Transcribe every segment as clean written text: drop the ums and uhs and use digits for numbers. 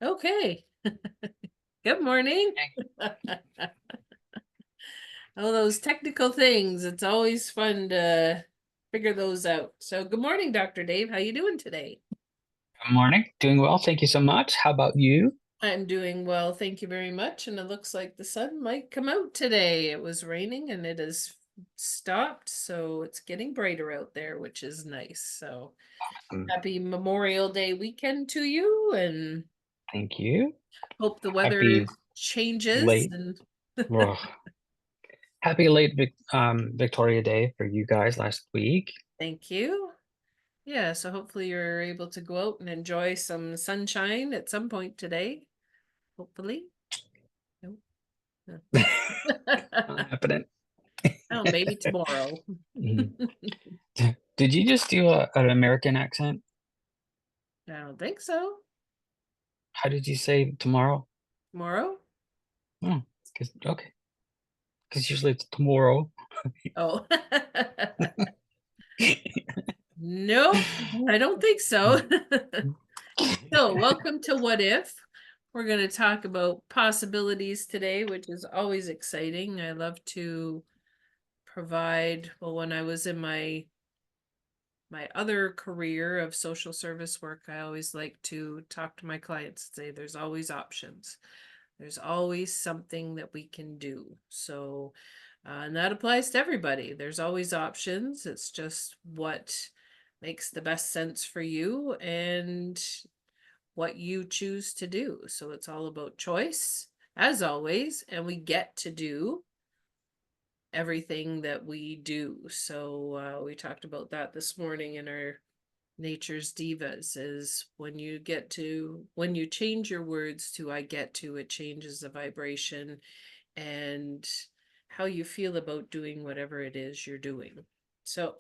Okay. Good morning. Hey, All those technical things. It's always fun to figure those out. So good morning, Dr. Dave. How you doing today? good morning. Doing well. Thank you so much. How about you? I'm doing well, thank you very much. And it looks like the sun might come out today. It was raining and it has stopped, so it's getting brighter out there, which is nice. So Um, happy Memorial Day weekend to you, and thank you. hope the weather Happy changes late, and well, happy late Victoria Day for you guys last week. thank you. Yeah, so hopefully you're able to go out and enjoy some sunshine at some point today. Hopefully. Nope. Not happening. Oh, maybe tomorrow. Mhm. Did you just do an American accent? I don't think so. How did you say tomorrow? Tomorrow? Oh, okay. Because usually it's tomorrow. Oh. Nope, I don't think so. So, welcome to What If. We're going to talk about possibilities today, which is always exciting. I love to provide, well, when I was in my other career of social service work, I always like to talk to my clients and say there's always options. There's always something that we can do. So, and that applies to everybody. There's always options. It's just what makes the best sense for you and what you choose to do. So it's all about choice, as always, and we get to do everything that we do. So we talked about that this morning in our Nature's Divas, is when you change your words to I get to, it changes the vibration and how you feel about doing whatever it is you're doing. So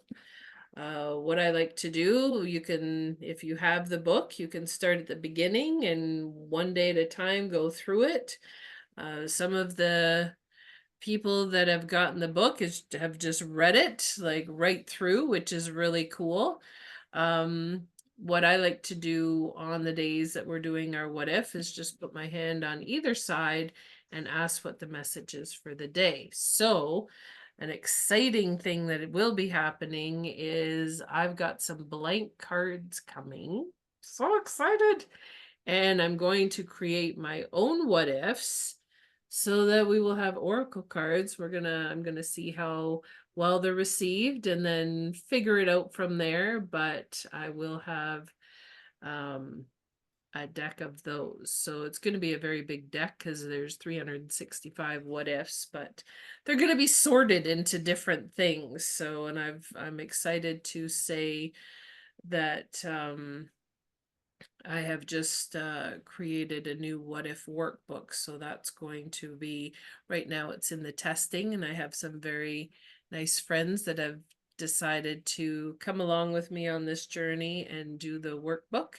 what I like to do, you can, if you have the book, you can start at the beginning and one day at a time go through it. Some of the people that have gotten the book have just read it like right through, which is really cool. What I like to do on the days that we're doing our what if is just put my hand on either side and ask what the message is for the day. So, an exciting thing that it will be happening is I've got some blank cards coming. So excited. And I'm going to create my own what ifs so that we will have oracle cards. I'm gonna see how well they're received and then figure it out from there. But I will have um a deck of those. So it's going to be a very big deck because there's 365 what ifs, but they're going to be sorted into different things. So, and I'm excited to say that I have just created a new what if workbook. So that's going to be, right now it's in the testing, and I have some very nice friends that have decided to come along with me on this journey and do the workbook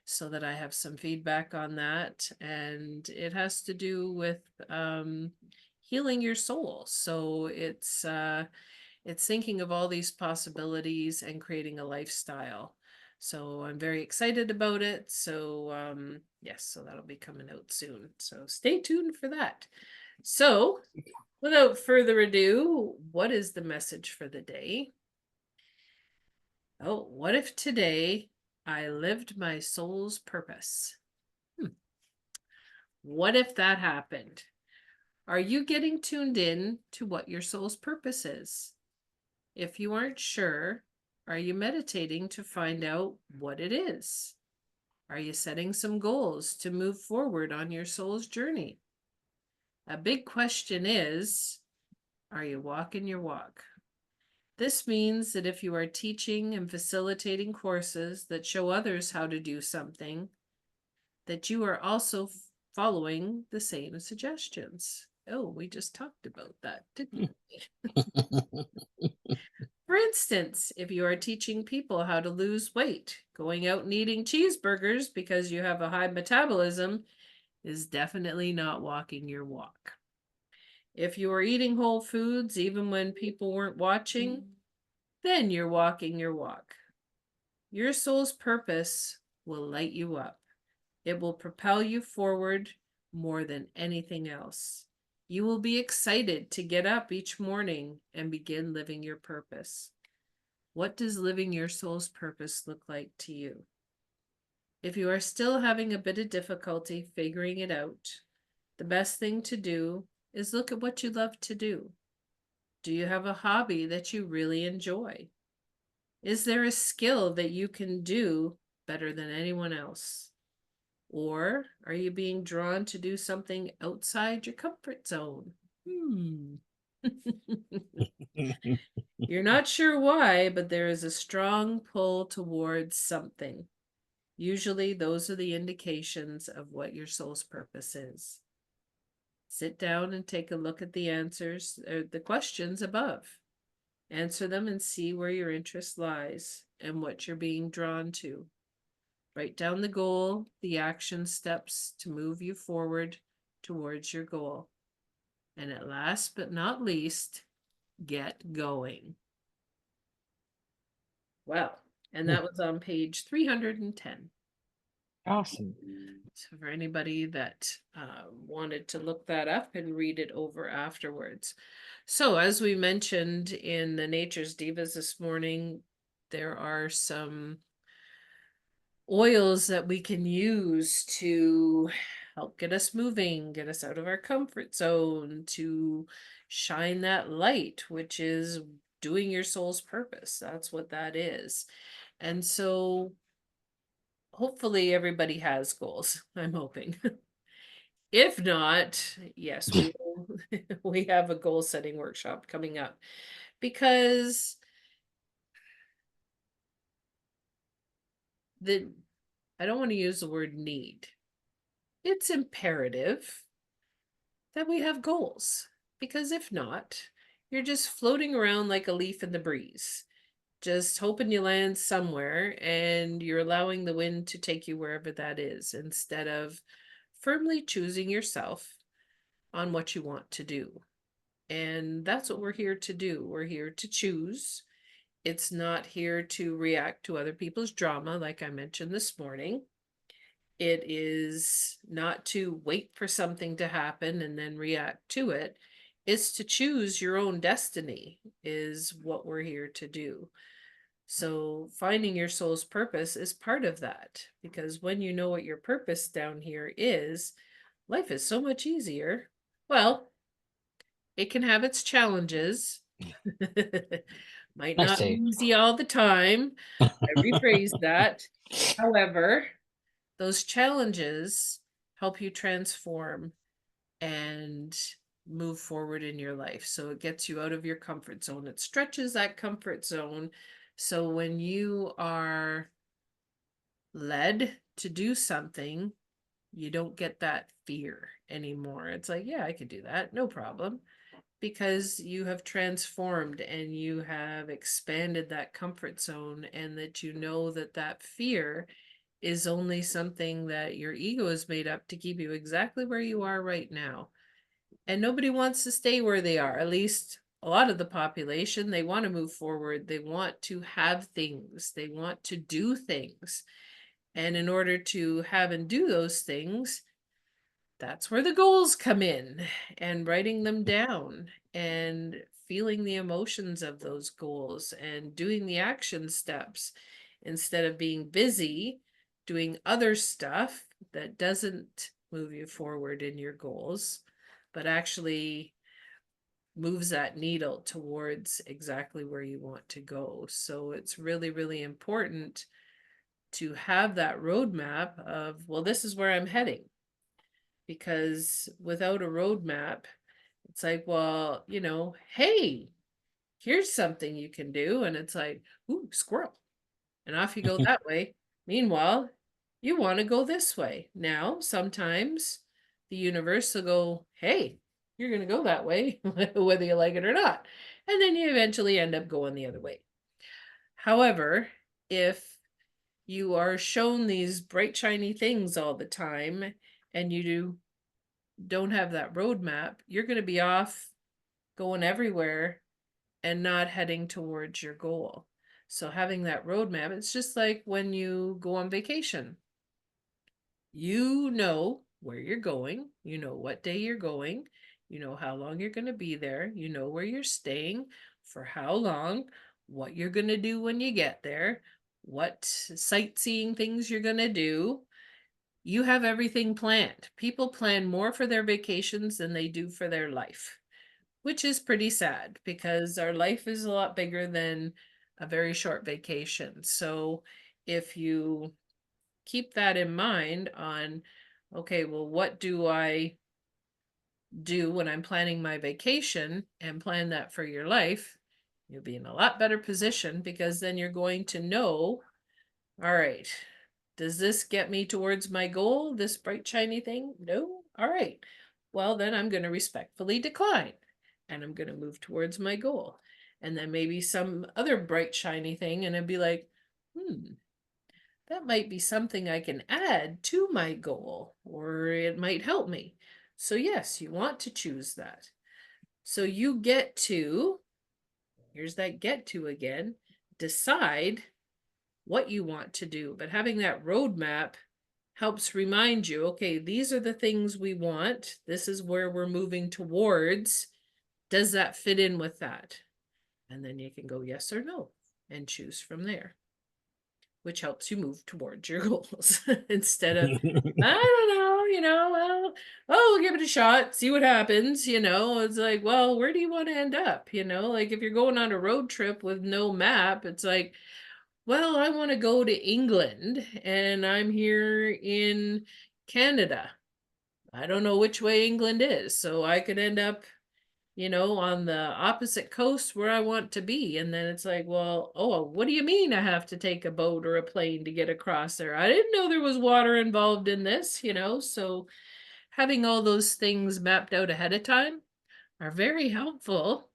so that I have some feedback on that. And it has to do with healing your soul. So it's thinking of all these possibilities and creating a lifestyle. So I'm very excited about it. So yes, so that'll be coming out soon. So stay tuned for that. So without further ado, what is the message for the day? Oh, what if today I lived my soul's purpose? Hmm. What if that happened? Are you getting tuned in to what your soul's purpose is? If you aren't sure, are you meditating to find out what it is? Are you setting some goals to move forward on your soul's journey? A big question is, are you walking your walk? This means that if you are teaching and facilitating courses that show others how to do something, that you are also following the same suggestions. Oh, we just talked about that, didn't we? For instance, if you are teaching people how to lose weight, going out and eating cheeseburgers because you have a high metabolism is definitely not walking your walk. If you are eating whole foods even when people weren't watching, then you're walking your walk. Your soul's purpose will light you up. It will propel you forward more than anything else. You will be excited to get up each morning and begin living your purpose. What does living your soul's purpose look like to you? If you are still having a bit of difficulty figuring it out, the best thing to do is look at what you love to do. Do you have a hobby that you really enjoy? Is there a skill that you can do better than anyone else? Or are you being drawn to do something outside your comfort zone? You're not sure why, but there is a strong pull towards something. Usually, those are the indications of what your soul's purpose is. Sit down and take a look at the answers, the questions above. Answer them and see where your interest lies and what you're being drawn to. Write down the goal, the action steps to move you forward towards your goal. And at last but not least, get going. Well, and that was on page 310. Awesome. So for anybody that wanted to look that up and read it over afterwards. So as we mentioned in the Nature's Divas this morning, there are some oils that we can use to help get us moving, get us out of our comfort zone, to shine that light, which is doing your soul's purpose. That's what that is. And so hopefully everybody has goals. I'm hoping. If not, yes, we will, we have a goal setting workshop coming up because the I don't want to use the word need. It's imperative that we have goals because if not, you're just floating around like a leaf in the breeze, just hoping you land somewhere and you're allowing the wind to take you wherever that is instead of firmly choosing yourself on what you want to do. And that's what we're here to do. We're here to choose. It's not here to react to other people's drama, like I mentioned this morning. It is not to wait for something to happen and then react to it. It's to choose your own destiny, is what we're here to do. So finding your soul's purpose is part of that, because when you know what your purpose down here is, life is so much easier. Well, it can have its challenges. Might I not be see. easy all the time. I rephrase that. However, those challenges help you transform and move forward in your life. So it gets you out of your comfort zone. It stretches that comfort zone. So when you are led to do something, you don't get that fear anymore. It's like, yeah, I could do that. No problem. Because you have transformed and you have expanded that comfort zone, and that you know that that fear is only something that your ego is made up to keep you exactly where you are right now. And nobody wants to stay where they are. At least a lot of the population, they want to move forward. They want to have things. They want to do things. And in order to have and do those things, that's where the goals come in, and writing them down and feeling the emotions of those goals and doing the action steps instead of being busy doing other stuff that doesn't move you forward in your goals, but actually moves that needle towards exactly where you want to go. So it's really, really important to have that roadmap of, well, this is where I'm heading. Because without a roadmap, it's like, well, hey, here's something you can do. And it's like, ooh, squirrel. And off you go that way. Meanwhile, you want to go this way. Now, sometimes the universe will go, hey, you're going to go that way, whether you like it or not. And then you eventually end up going the other way. However, if you are shown these bright, shiny things all the time and you don't have that roadmap, you're going to be off going everywhere and not heading towards your goal. So having that roadmap, it's just like when you go on vacation. You know where you're going, you know what day you're going, you know how long you're going to be there, you know where you're staying, for how long, what you're going to do when you get there, what sightseeing things you're going to do. You have everything planned. People plan more for their vacations than they do for their life, which is pretty sad because our life is a lot bigger than a very short vacation. So if you keep that in mind on, okay, well, what do I do when I'm planning my vacation, and plan that for your life, you'll be in a lot better position, because then you're going to know, all right, does this get me towards my goal, this bright shiny thing? No. All right, well, then I'm going to respectfully decline, and I'm going to move towards my goal. And then maybe some other bright shiny thing, and I'd be like, that might be something I can add to my goal, or it might help me. So yes, you want to choose that. So you get to, here's that get to again, decide what you want to do. But having that roadmap helps remind you, okay, these are the things we want. This is where we're moving towards. Does that fit in with that? And then you can go yes or no and choose from there, which helps you move towards your goals instead of, I don't know, well, oh, we'll give it a shot, see what happens, it's like, well, where do you want to end up? Like if you're going on a road trip with no map, it's like, well, I want to go to England and I'm here in Canada. I don't know which way England is, so I could end up on the opposite coast where I want to be. And then it's like, well, oh, what do you mean I have to take a boat or a plane to get across there? I didn't know there was water involved in this, so having all those things mapped out ahead of time are very helpful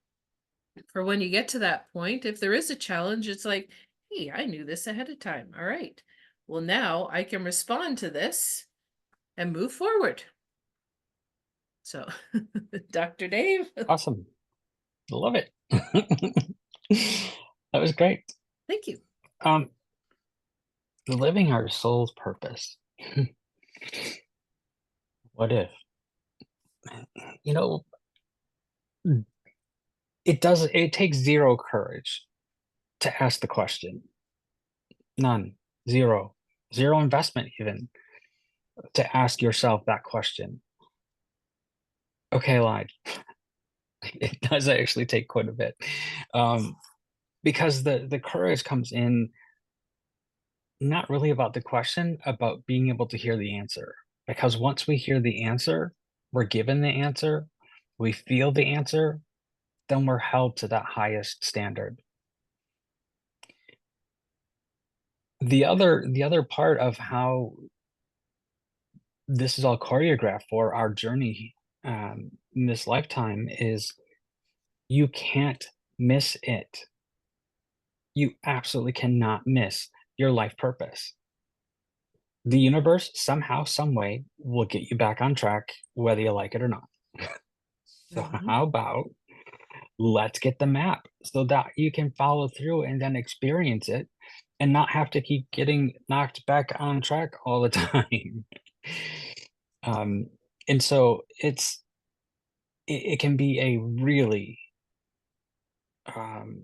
for when you get to that point. If there is a challenge, it's like, hey, I knew this ahead of time. All right. Well, now I can respond to this and move forward. So, Dr. Dave. Awesome. Love it. That was great. Thank you. Um, living our soul's purpose. What if? You know, it takes zero courage to ask the question. None. Zero. Zero investment even to ask yourself that question. Okay, lied. It does actually take quite a bit. Because the courage comes in not really about the question, about being able to hear the answer. Because once we hear the answer, we're given the answer, we feel the answer, then we're held to that highest standard. The other part of how this is all choreographed for our journey in this lifetime is you can't miss it. You absolutely cannot miss your life purpose. The universe somehow, some way will get you back on track, whether you like it or not. So Mhm. how about let's get the map so that you can follow through and then experience it and not have to keep getting knocked back on track all the time. um, and so it can be a really um,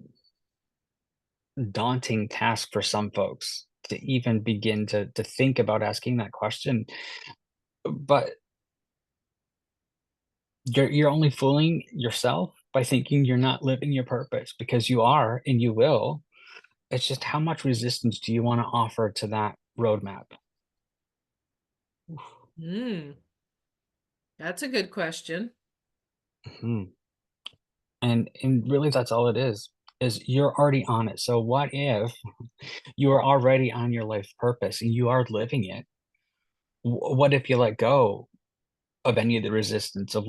daunting task for some folks to even begin to think about asking that question. But you're only fooling yourself by thinking you're not living your purpose, because you are and you will. It's just how much resistance do you want to offer to that roadmap? Mm, that's a good question. Mhm. And really that's all it is you're already on it. So what if you are already on your life purpose and you are living it? What if you let go of any of the resistance of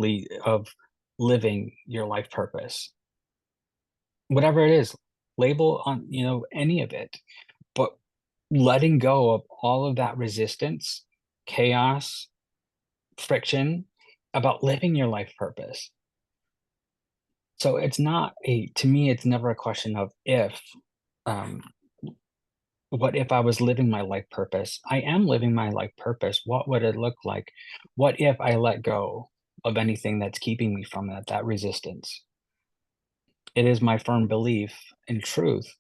living your life purpose? Whatever it is, label on, any of it, but letting go of all of that resistance, chaos, friction about living your life purpose. So it's not a to me, it's never a question of if, um, What if I was living my life purpose? I am living my life purpose. What would it look like? What if I let go of anything that's keeping me from that resistance? It is my firm belief and truth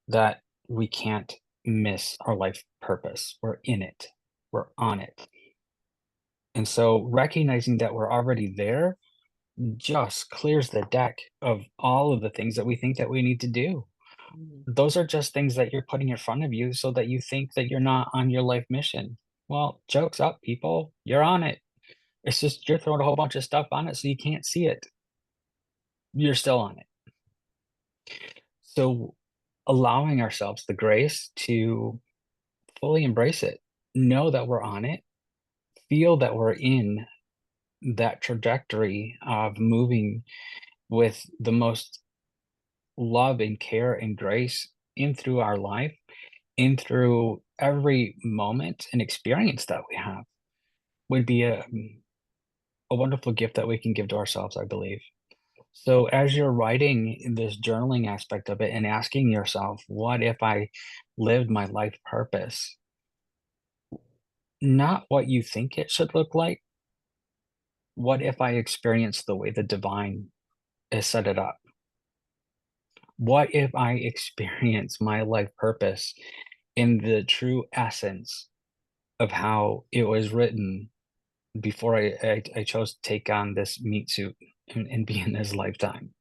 that we can't miss our life purpose. We're in it. We're on it. And so recognizing that we're already there just clears the deck of all of the things that we think that we need to do. Mhm. Those are just things that you're putting in front of you so that you think that you're not on your life mission. Well, joke's up, people. You're on it. It's just you're throwing a whole bunch of stuff on it so you can't see it. You're still on it. So allowing ourselves the grace to fully embrace it, know that we're on it, feel that we're in that trajectory of moving with the most love and care and grace in through our life, in through every moment and experience that we have would be a wonderful gift that we can give to ourselves, I believe. So as you're writing in this journaling aspect of it and asking yourself, what if I lived my life purpose? Not what you think it should look like. What if I experienced the way the divine has set it up? What if I experience my life purpose in the true essence of how it was written before I chose to take on this meat suit and be in this lifetime?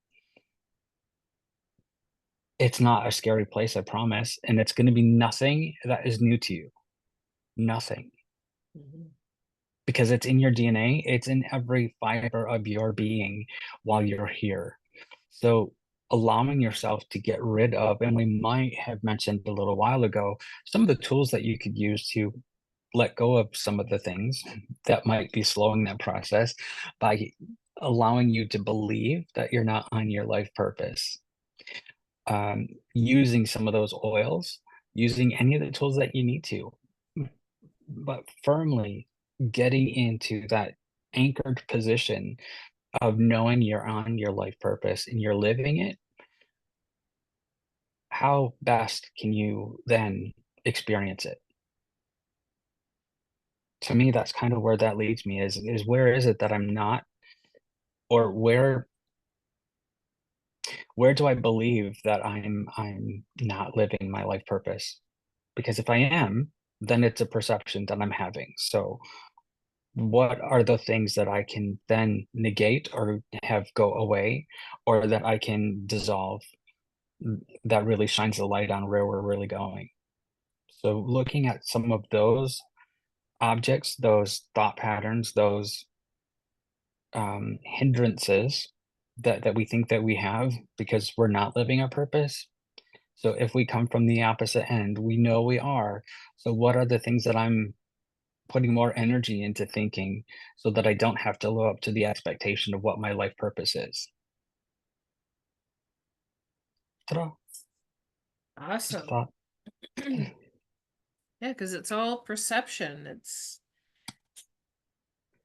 It's not a scary place, I promise, and it's gonna be nothing that is new to you. Nothing. Mhm. Because it's in your DNA, it's in every fiber of your being while you're here. So, allowing yourself to get rid of and we might have mentioned a little while ago, some of the tools that you could use to let go of some of the things that might be slowing that process by allowing you to believe that you're not on your life purpose. Using some of those oils, using any of the tools that you need to, but firmly getting into that anchored position of knowing you're on your life purpose and you're living it. How best can you then experience it? To me, that's kind of where that leads me is where is it that I'm not, or where do I believe that I'm not living my life purpose? Because if I am, then it's a perception that I'm having. So what are the things that I can then negate or have go away, or that I can dissolve that really shines the light on where we're really going? So looking at some of those objects, those thought patterns, those hindrances that we think that we have because we're not living our purpose. So if we come from the opposite end, we know we are. So what are the things that I'm putting more energy into thinking so that I don't have to live up to the expectation of what my life purpose is? Ta-da, just a Awesome. thought. Yeah, because it's all perception. It's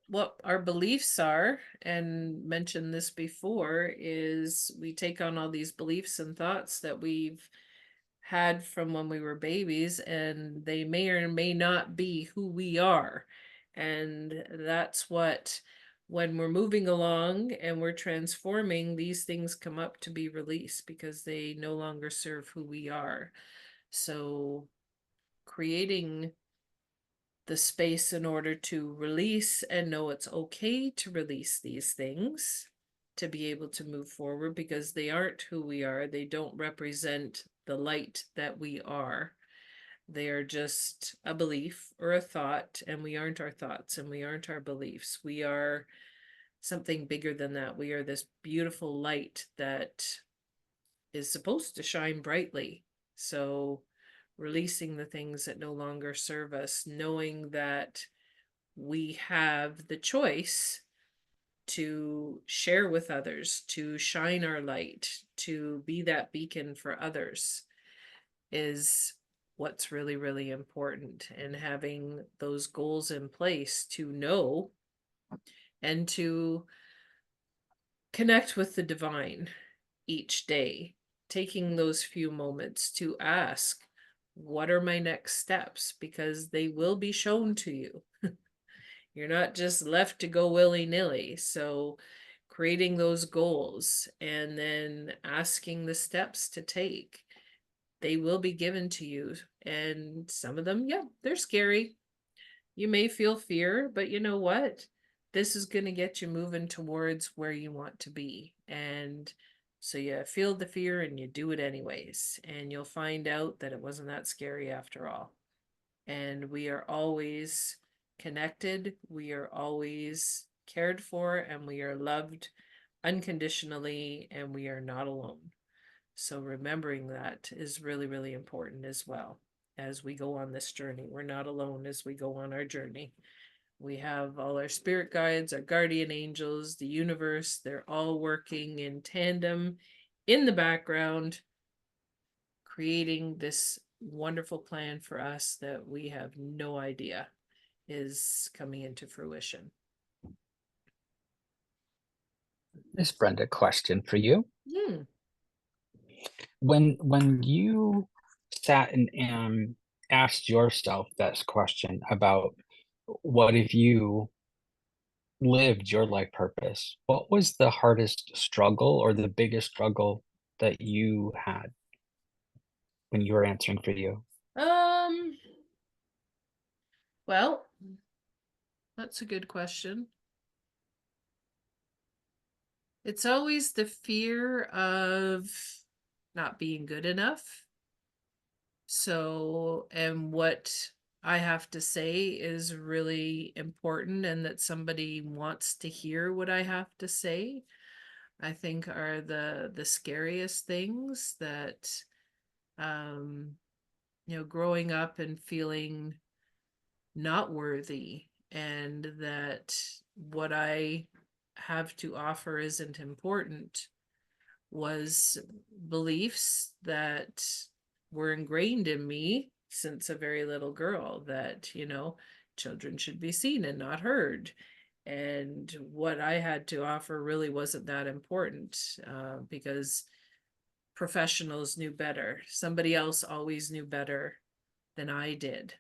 what our beliefs are, and mentioned this before, is we take on all these beliefs and thoughts that we've had from when we were babies, and they may or may not be who we are. And that's what, when we're moving along and we're transforming, these things come up to be released because they no longer serve who we are. So creating the space in order to release and know it's okay to release these things, to be able to move forward, because they aren't who we are. They don't represent the light that we are. They are just a belief or a thought, and we aren't our thoughts and we aren't our beliefs. We are something bigger than that. We are this beautiful light that is supposed to shine brightly. So releasing the things that no longer serve us, knowing that we have the choice to share with others, to shine our light, to be that beacon for others, is what's really, really important. And having those goals in place to know and to connect with the divine each day, taking those few moments to ask, what are my next steps? Because they will be shown to you. You're not just left to go willy-nilly. So creating those goals and then asking the steps to take, they will be given to you. And some of them, yeah, they're scary. You may feel fear, but you know what? This is going to get you moving towards where you want to be. And so you feel the fear and you do it anyways. And you'll find out that it wasn't that scary after all. And we are always connected, we are always cared for, and we are loved unconditionally, and we are not alone. So remembering that is really, really important as well as we go on this journey. We're not alone as we go on our journey. We have all our spirit guides, our guardian angels, the universe. They're all working in tandem in the background, creating this wonderful plan for us that we have no idea is coming into fruition. Miss Brenda, question for you. Hmm. When you sat and asked yourself this question about what if you lived your life purpose, what was the hardest struggle or the biggest struggle that you had when you were answering for you? Um, well, that's a good question. It's always the fear of not being good enough. So, and what I have to say is really important, and that somebody wants to hear what I have to say, I think are the scariest things that growing up and feeling not worthy, and that what I have to offer isn't important, was beliefs that were ingrained in me since a very little girl, that, children should be seen and not heard. And what I had to offer really wasn't that important, because professionals knew better. Somebody else always knew better than I did.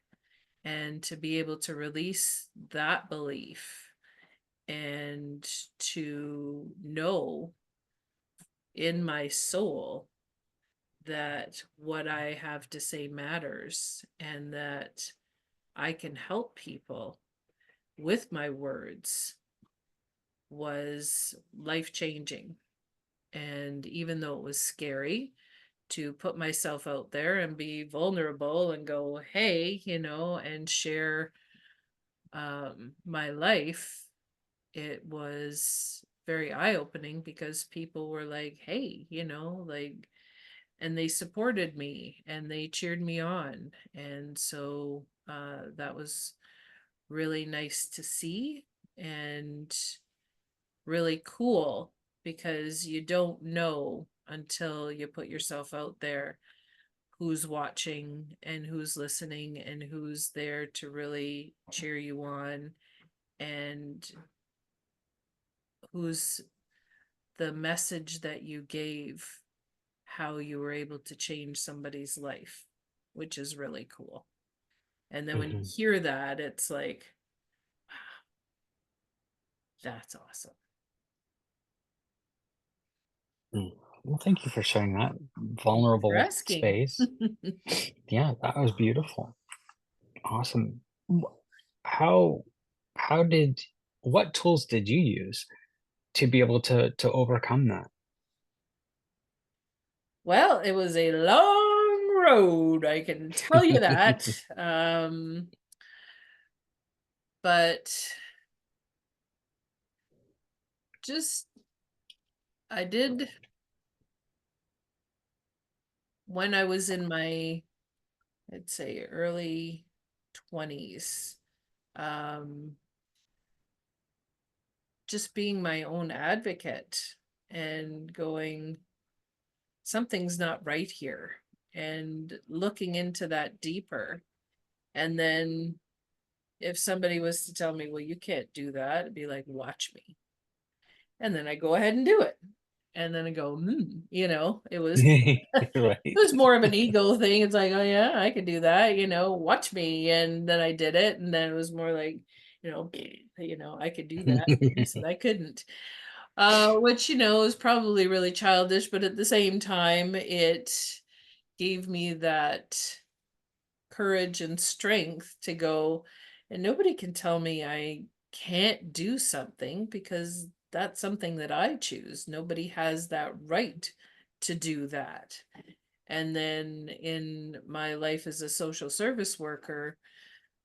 And to be able to release that belief and to know in my soul that what I have to say matters, and that I can help people with my words, was life changing. And even though it was scary to put myself out there and be vulnerable and go, hey, and share my life, it was very eye-opening, because people were like, hey, like, and they supported me and they cheered me on. And so that was really nice to see, and really cool, because you don't know until you put yourself out there who's watching and who's listening and who's there to really cheer you on, and who's the message that you gave, how you were able to change somebody's life, which is really cool. And then when you Mhm. hear that, it's like, wow, that's awesome. Mm. Well, thank you for sharing that Thank you for vulnerable asking. space. Yeah, that was beautiful. Awesome. Wh- How how did what tools did you use to be able to overcome that? Well, it was a long road, I can tell you that. But just, I did, when I was in my, I'd say, early 20s, um, just being my own advocate and going, something's not right here, and looking into that deeper. And then if somebody was to tell me, well, you can't do that, I'd be like, watch me. And then I go ahead and do it. And then I go, it Right. was more of an ego thing. It's like, oh yeah, I could do that, watch me. And then I did it. And then it was more like, you know, I could do that. And I said I couldn't. Which, is probably really childish, but at the same time, it gave me that courage and strength to go, and nobody can tell me I can't do something because that's something that I choose. Nobody has that right to do that. And then in my life as a social service worker,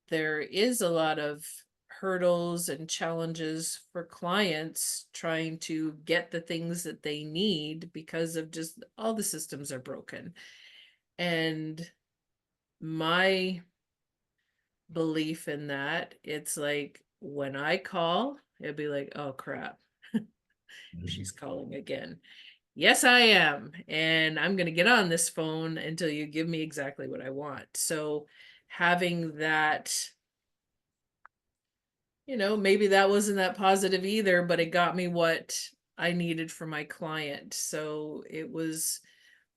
there is a lot of hurdles and challenges for clients trying to get the things that they need because of just all the systems are broken. And my belief in that, it's like when I call, it'd be like, oh crap, she's calling again. Yes, I am. And I'm going to get on this phone until you give me exactly what I want. So having that, maybe that wasn't that positive either, but it got me what I needed for my client. So it was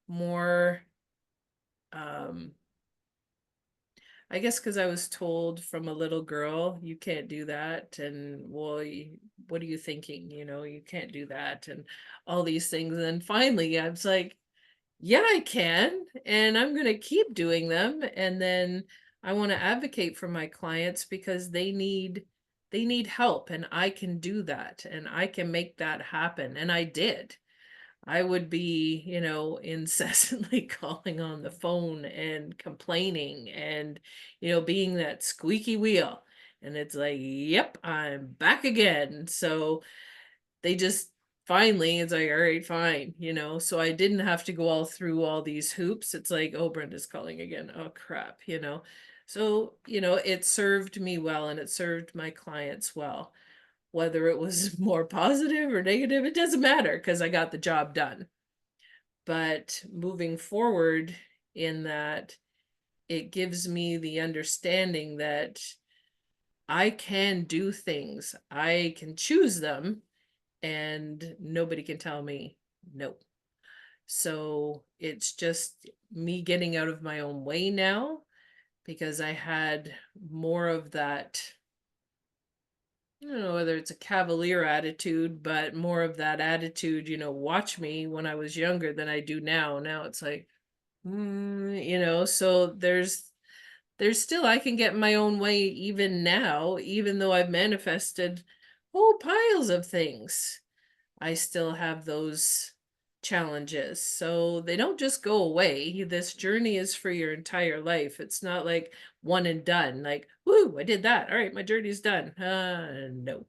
more, um, I guess because I was told from a little girl, you can't do that. And well, what are you thinking? You can't do that. And all these things. And then finally, I was like, yeah, I can. And I'm going to keep doing them. And then I want to advocate for my clients because they need help and I can do that and I can make that happen. And I did. I would be, incessantly calling on the phone and complaining and, being that squeaky wheel. And it's like, yep, I'm back again. So they just finally, it's like, all right, fine, So I didn't have to go all through all these hoops. It's like, oh, Brenda's calling again. Oh, crap. So, it served me well and it served my clients well. Whether it was more positive or negative, it doesn't matter because I got the job done. But moving forward in that, it gives me the understanding that I can do things, I can choose them, and nobody can tell me no. So it's just me getting out of my own way now because I had more of that, I don't know whether it's a cavalier attitude, but more of that attitude, watch me when I was younger than I do now. Now it's like, so there's still, I can get my own way even now, even though I've manifested whole piles of things. I still have those challenges. So they don't just go away. This journey is for your entire life. It's not like one and done, like, whoo, I did that. All right, my journey's done. No.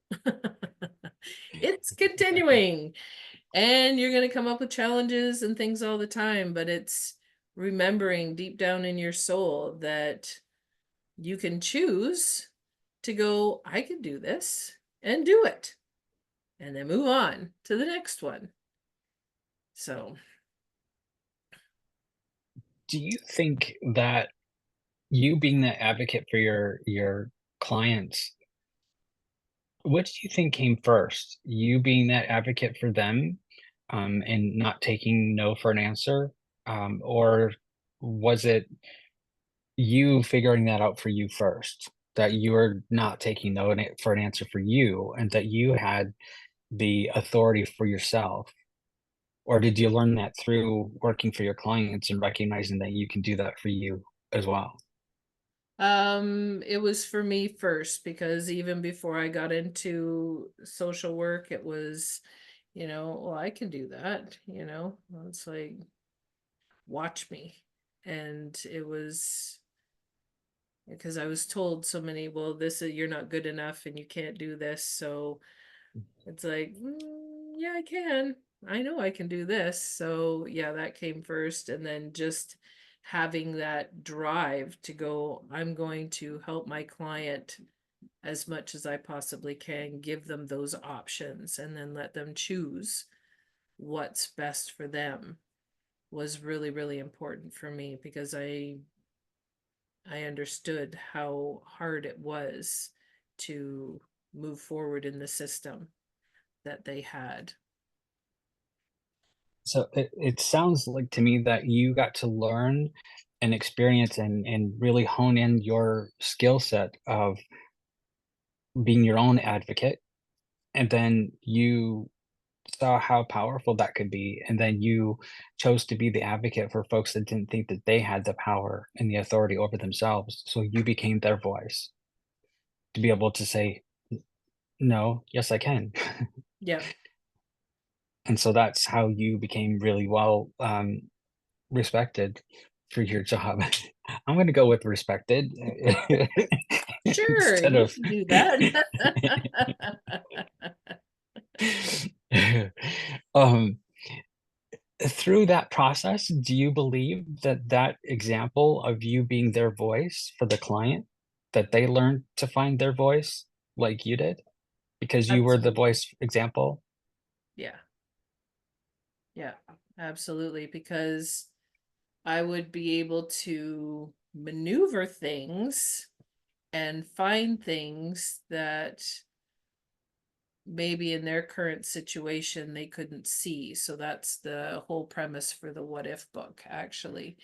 It's continuing. And you're going to come up with challenges and things all the time, but it's remembering deep down in your soul that you can choose to go, I can do this and do it, and then move on to the next one. So, Do you think that you being that advocate for your clients, what do you think came first? You being that advocate for them, and not taking no for an answer, or was it you figuring that out for you first? That you were not taking no for an answer for you, and that you had the authority for yourself? Or did you learn that through working for your clients and recognizing that you can do that for you as well? it was for me first because even before I got into social work, it was, well, I can do that, it's like, watch me. And it was because I was told so many, well, this is, you're not good enough and you can't do this. So it's like, yeah, I can. I know I can do this. So yeah, that came first. And then just having that drive to go, I'm going to help my client as much as I possibly can, give them those options, and then let them choose what's best for them was really, really important for me because I understood how hard it was to move forward in the system that they had. So it sounds like to me that you got to learn and experience and really hone in your skill set of being your own advocate, and then you saw how powerful that could be, and then you chose to be the advocate for folks that didn't think that they had the power and the authority over themselves. So you became their voice to be able to say, "No, yes, I can." Yeah. And so that's how you became really well, respected for your job. I'm gonna go with respected Sure, instead you of can do that. um, through that process, do you believe that that example of you being their voice for the client, that they learned to find their voice like you did because you were the Absolutely. voice example? Yeah. Yeah, absolutely. Because I would be able to maneuver things and find things that maybe in their current situation they couldn't see. So that's the whole premise for the What If book, actually,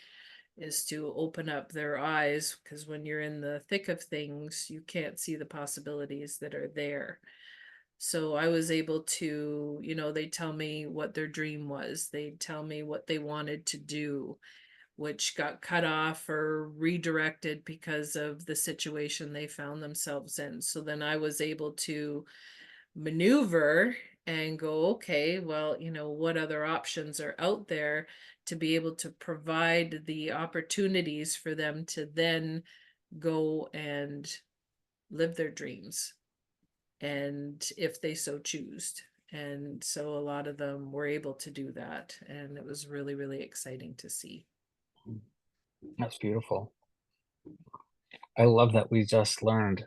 is to open up their eyes, because when you're in the thick of things, you can't see the possibilities that are there. So I was able to, they tell me what their dream was. They tell me what they wanted to do, which got cut off or redirected because of the situation they found themselves in. So then I was able to maneuver and go, okay, well, what other options are out there to be able to provide the opportunities for them to then go and live their dreams, and if they so choose. And so a lot of them were able to do that, and it was really, really exciting to see. That's beautiful. I love that we just learned,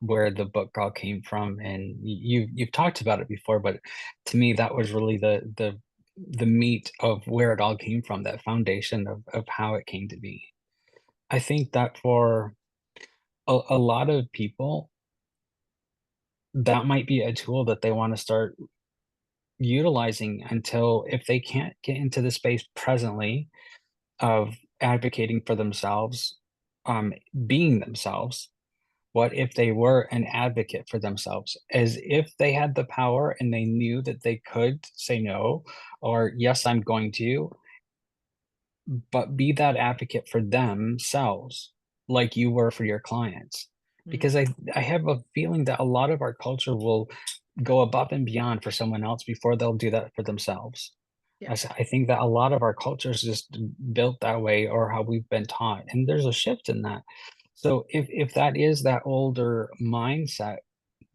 where the book all came from, and you've talked about it before, but to me, that was really the meat of where it all came from, that foundation of how it came to be. I think that for a lot of people, that might be a tool that they wanna start utilizing until if they can't get into the space presently of advocating for themselves, um, being themselves. What if they were an advocate for themselves? As if they had the power and they knew that they could say no, or yes, I'm going to, but be that advocate for themselves like you were for your clients. Because Mhm. I have a feeling that a lot of our culture will go above and beyond for someone else before they'll do that for themselves. Yeah. I think that a lot of our culture is just built that way or how we've been taught, and there's a shift in that. So if that is that older mindset,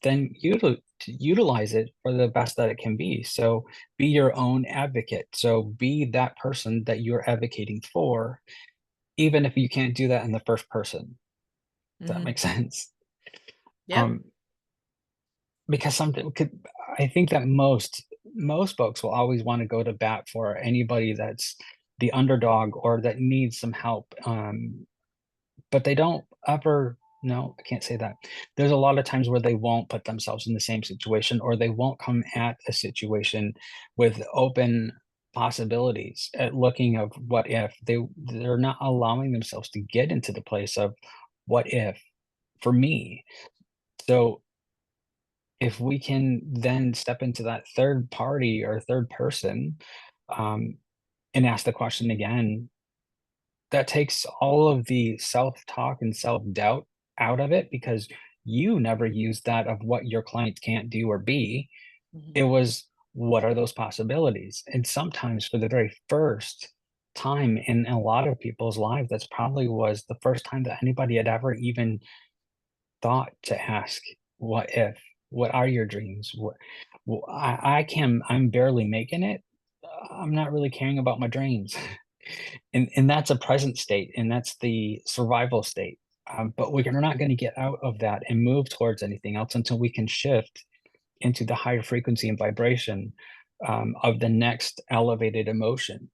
then utilize it for the best that it can be. So be your own advocate. So be that person that you're advocating for, even if you can't do that in the first person. If that Hmm. makes sense. Yep. Um, because something could I think that most folks will always want to go to bat for anybody that's the underdog or that needs some help. But they don't ever no, I can't say that. There's a lot of times where they won't put themselves in the same situation or they won't come at a situation with open possibilities at looking of what if. They're not allowing themselves to get into the place of what if for me. So if we can then step into that third party or third person, um, and ask the question again, that takes all of the self-talk and self-doubt out of it because you never used that of what your client can't do or be. Hmm. It was, what are those possibilities? And sometimes for the very first time in a lot of people's lives, that's probably was the first time that anybody had ever even thought to ask, "What if? What are your dreams? I'm barely making it. I'm not really caring about my dreams." And that's a present state, and that's the survival state. But we're not gonna get out of that and move towards anything else until we can shift into the higher frequency and vibration, of the next elevated emotion.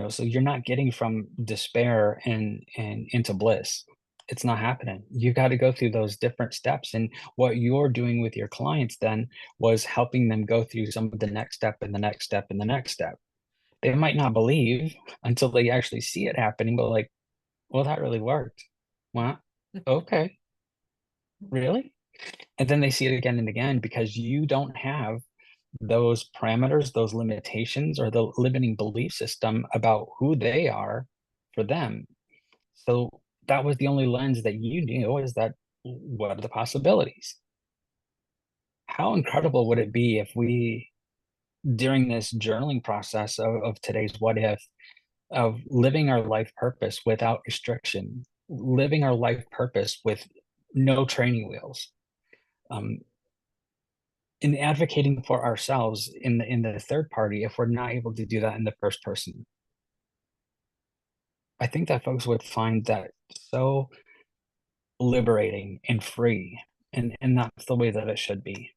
So you're not getting from despair and into bliss. It's not happening. You got to go through those different steps, and what you're doing with your clients then was helping them go through some of the next step and the next step and the next step. They might not believe until they actually see it happening, but like, well, that really worked. Well, okay, really? And then they see it again and again because you don't have those parameters, those limitations, or the limiting belief system about who they are for them. So that was the only lens that you knew, is that what are the possibilities? How incredible would it be if we, during this journaling process of today's what if, of living our life purpose without restriction, living our life purpose with no training wheels, um, in advocating for ourselves in the third party, if we're not able to do that in the first person, I think that folks would find that so liberating and free, and that's the way that it should be.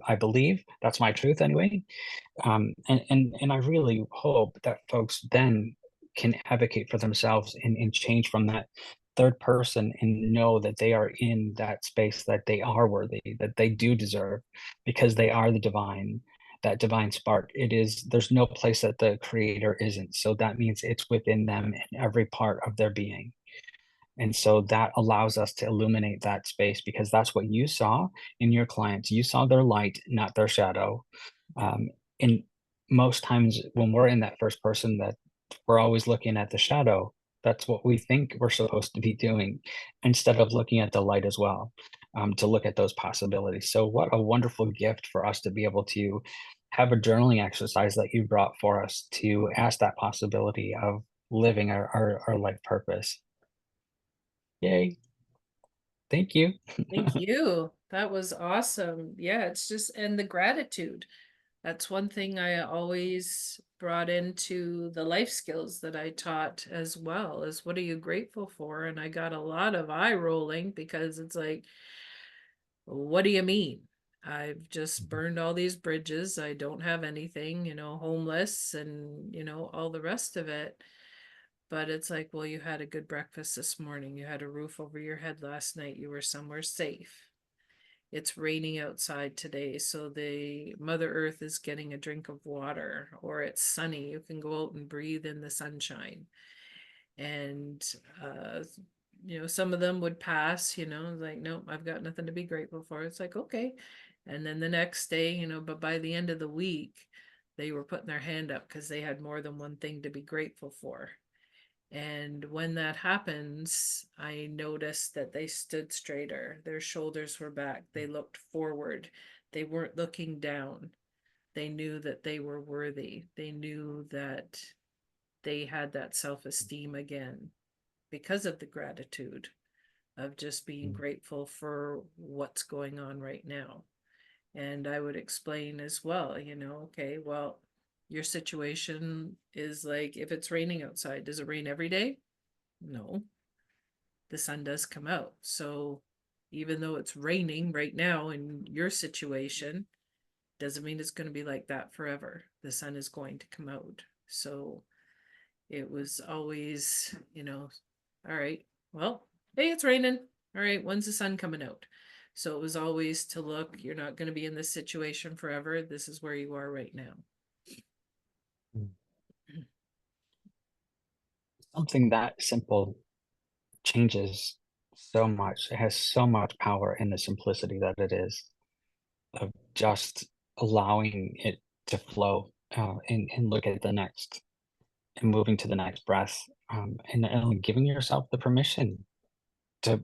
I believe that's my truth anyway. And I really hope that folks then can advocate for themselves and change from that third person and know that they are in that space, that they are worthy, that they do deserve, because they are the divine, that divine spark. It is, there's no place that the creator isn't. So that means it's within them in every part of their being. And so that allows us to illuminate that space, because that's what you saw in your clients. You saw their light, not their shadow. And most times when we're in that first person, that we're always looking at the shadow. That's what we think we're supposed to be doing, instead of looking at the light as well, to look at those possibilities. So what a wonderful gift for us to be able to have a journaling exercise that you brought for us to ask that possibility of living our life purpose. Yay. Thank you. Thank you. That was awesome. Yeah, it's just, and the gratitude. That's one thing I always brought into the life skills that I taught as well, is what are you grateful for? And I got a lot of eye rolling, because it's like, what do you mean? I've just burned all these bridges. I don't have anything, homeless and, all the rest of it. But it's like, well, you had a good breakfast this morning. You had a roof over your head last night. You were somewhere safe. It's raining outside today, so the Mother Earth is getting a drink of water, or it's sunny. You can go out and breathe in the sunshine. And uh, some of them would pass, like, nope, I've got nothing to be grateful for. It's like, okay. And then the next day, but by the end of the week, they were putting their hand up because they had more than one thing to be grateful for. And when that happens, I noticed that they stood straighter. Their shoulders were back. They looked forward. They weren't looking down. They knew that they were worthy. They knew that they had that self-esteem again, because of the gratitude of just being grateful for what's going on right now. And I would explain as well, okay, well, your situation is like, if it's raining outside, does it rain every day? No, the sun does come out. So even though it's raining right now in your situation, doesn't mean it's going to be like that forever. The sun is going to come out. So it was always, all right, well, hey, it's raining. All right, when's the sun coming out? So it was always to look, you're not going to be in this situation forever. This is where you are right now. Something that simple changes so much. It has so much power in the simplicity that it is, of just allowing it to flow, and look at the next, and moving to the next breath, and giving yourself the permission to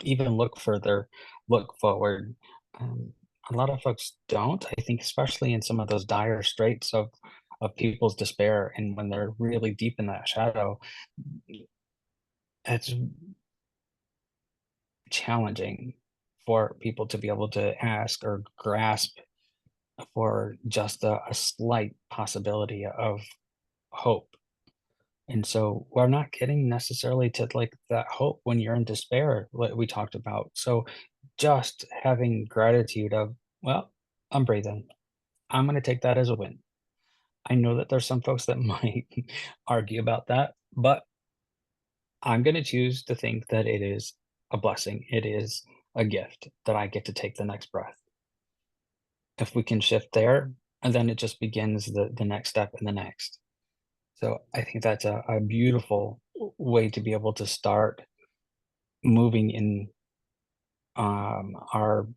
even look further, look forward. Um, a lot of folks don't, I think, especially in some of those dire straits of people's despair, and when they're really deep in that shadow, it's challenging for people to be able to ask or grasp for just a slight possibility of hope. And so we're not getting necessarily to like that hope when you're in despair, what we talked about. So just having gratitude of, well, I'm breathing. I'm going to take that as a win. I know that there's some folks that might argue about that, but I'm going to choose to think that it is a blessing. It is a gift that I get to take the next breath. If we can shift there, and then it just begins the next step and the next. So I think that's a beautiful way to be able to start moving in our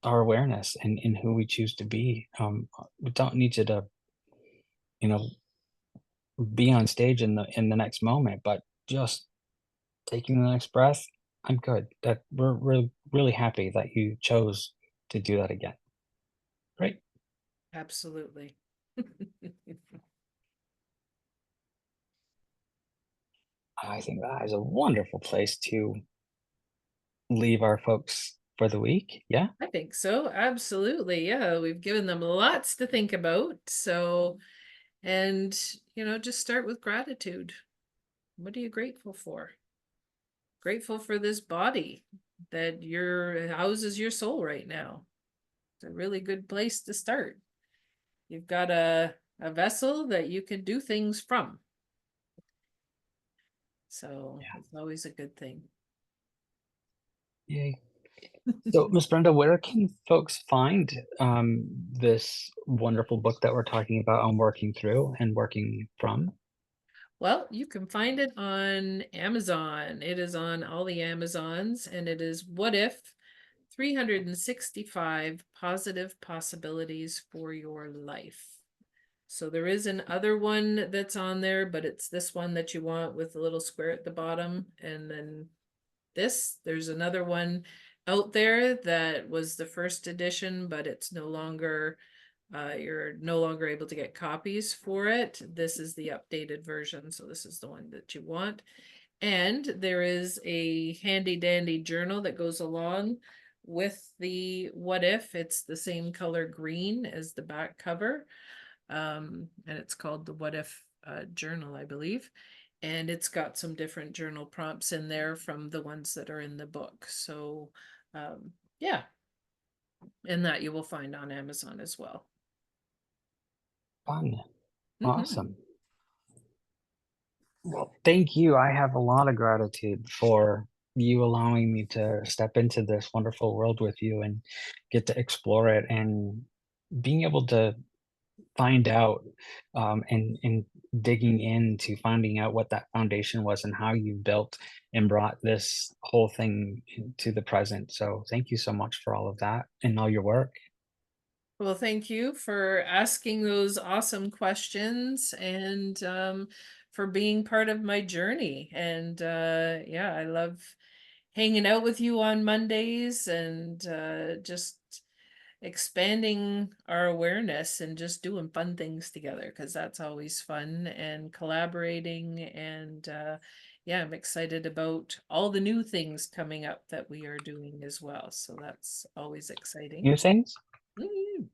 awareness and in who we choose to be. We don't need to, you know, be on stage in the next moment, but just taking the next breath. I'm good. That we're really happy that you chose to do that again. Great. Absolutely. I think that is a wonderful place to leave our folks for the week. Yeah. I think so. Absolutely. Yeah, we've given them lots to think about. So, and just start with gratitude. What are you grateful for? Grateful for this body that houses your soul right now. It's a really good place to start. You've got a vessel that you can do things from. So it's always a good thing. Yay. So, Miss Brenda, where can folks find this wonderful book that we're talking about on working through and working from? Well, you can find it on Amazon. It is on all the Amazons, and it is What If 365 Positive Possibilities for Your Life. So there is an other one that's on there, but it's this one that you want with the little square at the bottom. And then there's another one out there that was the first edition, but it's no longer you're no longer able to get copies for it. This is the updated version, so this is the one that you want. And there is a handy dandy journal that goes along with the What If. It's the same color green as the back cover. And it's called the What If journal, I believe. And it's got some different journal prompts in there from the ones that are in the book. So, yeah, and that you will find on Amazon as well. Fun. Mhm. Awesome. Well, thank you. I have a lot of gratitude for you allowing me to step into this wonderful world with you and get to explore it and being able to find out and digging into finding out what that foundation was and how you built and brought this whole thing to the present. So thank you so much for all of that and all your work. Well, thank you for asking those awesome questions and for being part of my journey. And yeah, I love hanging out with you on Mondays and just expanding our awareness and just doing fun things together because that's always fun and collaborating. And yeah, I'm excited about all the new things coming up that we are doing as well. So that's always exciting. New things?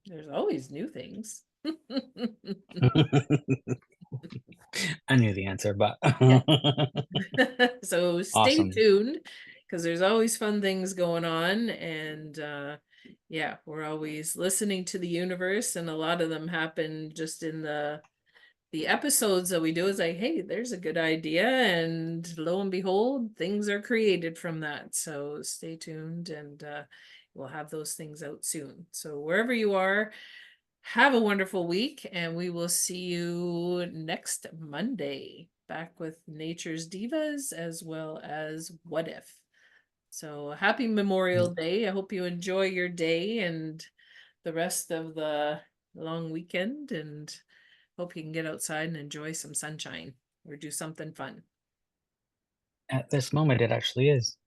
There's always new things. I knew the answer, but Yeah. So stay awesome. tuned because there's always fun things going on. And yeah, we're always listening to the universe, and a lot of them happen just in the episodes that we do is like, hey, there's a good idea, and lo and behold, things are created from that. So stay tuned, and we'll have those things out soon. So wherever you are, have a wonderful week, and we will see you next Monday back with Nature's Divas as well as What If. So happy Memorial Day. I hope you enjoy your day and the rest of the long weekend, and hope you can get outside and enjoy some sunshine or do something fun. At this moment, it actually is.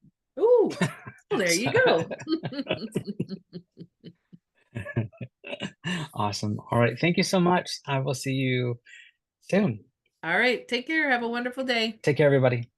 Ooh, well, there So you go. awesome. All right. Thank you so much. I will see you soon. All right, take care. Have a wonderful day. Take care, everybody.